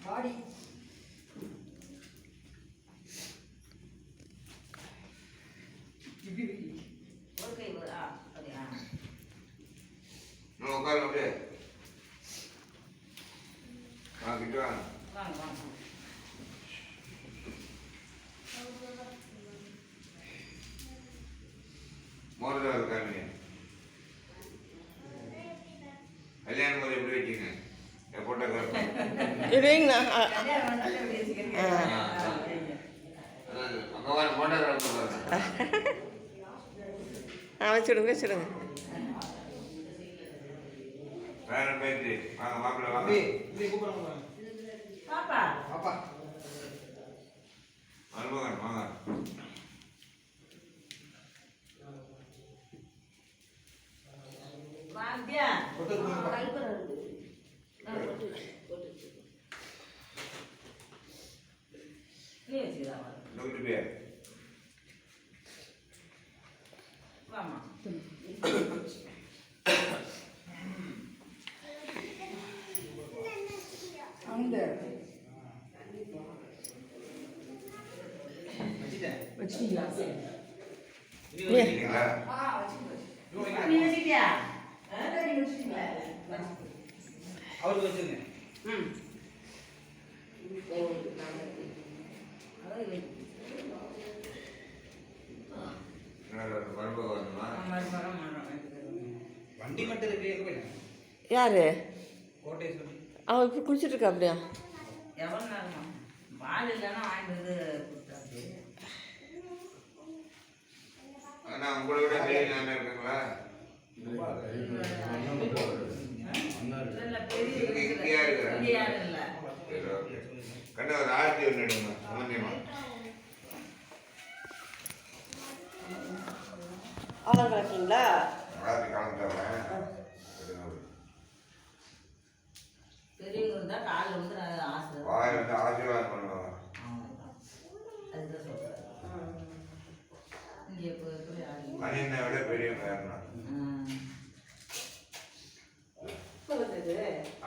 பாடி உட்காரு அப்படியே கிட்ட வாங்க மோதிரம் இருக்காங்க கல்யாணம் போது எப்படி வச்சுங்க இருங்கண்ணா வச்சுடுங்க வச்சுடுங்க வேற பேச்சு வாங்க மாப்பிள்ள வாங்க பாப்பா பாப்பா மருமகன் வாங்க வாங்கியா வாமா அங்க வச்சிட்டீங்களா நீ வச்சிட்டியா நீ வச்சிட்டீங்களா அவருக்கு வச்சிருங்க வண்டி மட்டும் இருக்கு யாரு கோட்டை சொல்லி அவன் இப்போ குளிச்சுட்டு இருக்கா அப்படியா எவ்வளோ நேரமா பால் இல்லைன்னா வாங்கிட்டு உங்களை விட பெரிய ஞானம் இருக்குங்களா கண்ட ஒரு ஆர்த்தி ஒன்று எடுங்க சாமான்யமா அவ்வளோ கலக்கிங்களா ஆர்த்தி கலந்துட்டேன் பெரியவங்க இருந்தால் காலில் வந்து ஆசை வாய் வந்து ஆசீர்வாதம் பண்ணுவாங்க அதுதான் சொல்கிறேன் இங்கே இப்போ எப்படி மனிதனை விட பெரியவங்க யாருன்னா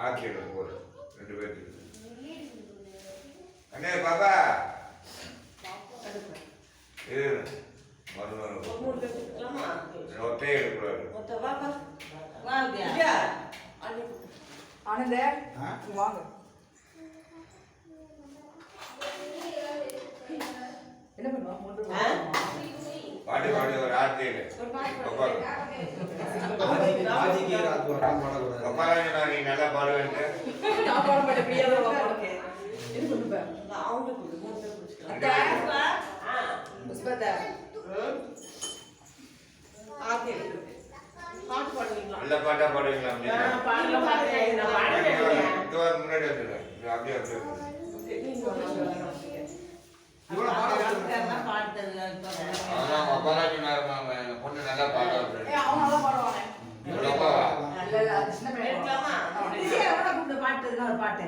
ஆட்சி எடுக்கும் போது 2 பேருக்கு அண்ணே பாப்பா இது ஒத்தையே எடுக்கூடாது ஆனந்த வாங்க என்ன பண்ணுவா பாட்டு பாடி ஒரு ஆர்த்தி நீ நல்லா பாடுவேன் நல்ல பாட்டா பாடுவீங்களா முன்னாடி வந்துடுறேன் அப்படியே பொண்ணு நல்லா பாடுவாங்க பாட்டு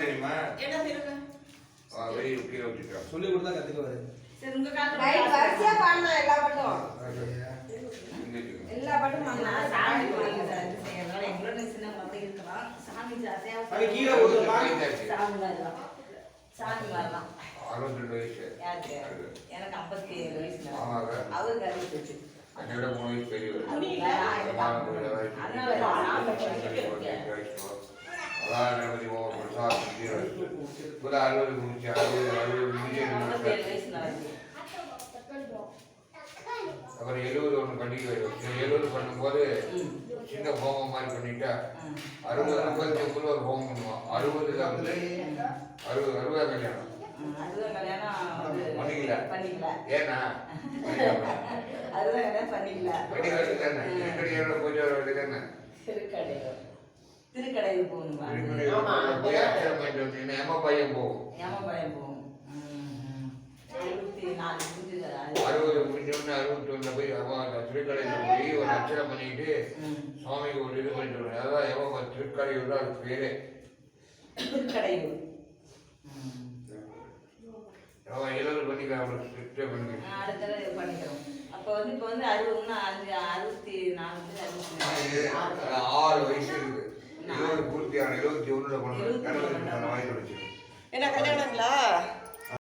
தெரியுமா சொல்லி கொடுத்தா கத்துக்குவாரு எல்லா பாட்டும் சாமி எங்களோட சின்ன இருக்கலாம் சாமி சாமி வரலாம் 62 வயசு எனக்கு 57 வயசு அவருக்கு 65 என்னோட 3 வயசு பெரியவர் அப்புறம் 70 ஒன்று பண்டிகை வரும் 70 பண்ணும்போது சின்ன ஹோமம் மாதிரி பண்ணிட்டா 60 ஒரு ஹோமம் பண்ணுவான். 60 வந்து 60 கல்யாணம் அதுதான் கல்யாணம் வந்து பண்ணிக்கல. ஏன்னா அதுதான் கல்யாணம் பண்ணிக்கல. வடிகாட்டு தானே திருக்கடையோட பூஜை வர தானே திருக்கடையில் போகணுமா? போய் அச்சரம் பண்ணிட்டு வந்தீங்கன்னா ஏமா பையன் போகும். 64 பூஜை 60 முடிஞ்சோடனே 61 போய் திருக்கடையில் போய் ஒரு அச்சரம் பண்ணிட்டு சுவாமிக்கு ஒரு இது பண்ணிட்டு வருவேன். அதான் ஏமா திருக்கடையூர் தான் அது பேரே. திருக்கடையூர் அவன் எழுது பண்ணிக்கலாம். அவனுக்கு ஸ்ட்ரிக்டே பண்ணிக்கலாம். அடுத்த பண்ணிக்கிறோம். அப்போ வந்து இப்போ வந்து 64 6 வயசு இருக்கு. 70 பூர்த்தியான 71 வாங்கி வச்சு என்ன கல்யாணங்களா?